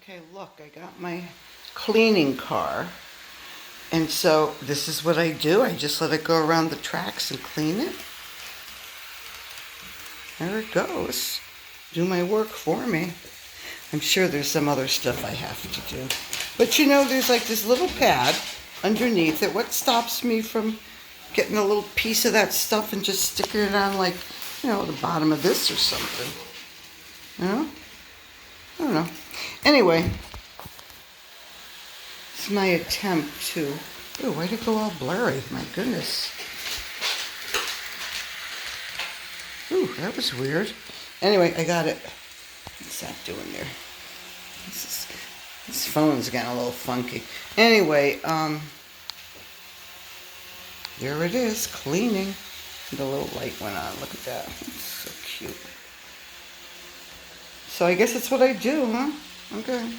Okay, look, I got my cleaning car. And so this is what I do. I just let it go around the tracks and clean it. There it goes. Do my work for me. I'm sure there's some other stuff I have to do. But you know, there's like this little pad underneath it. What stops me from getting a little piece of that stuff and just sticking it on, like, you know, the bottom of this or something? You know? I don't know. Anyway, it's my attempt to... Ooh, why'd it go all blurry? My goodness. Ooh, that was weird. Anyway, I got it. What's that doing there? This phone's getting a little funky. Anyway, there it is, cleaning. The little light went on. Look at that. It's so cute. So I guess that's what I do, huh? Okay.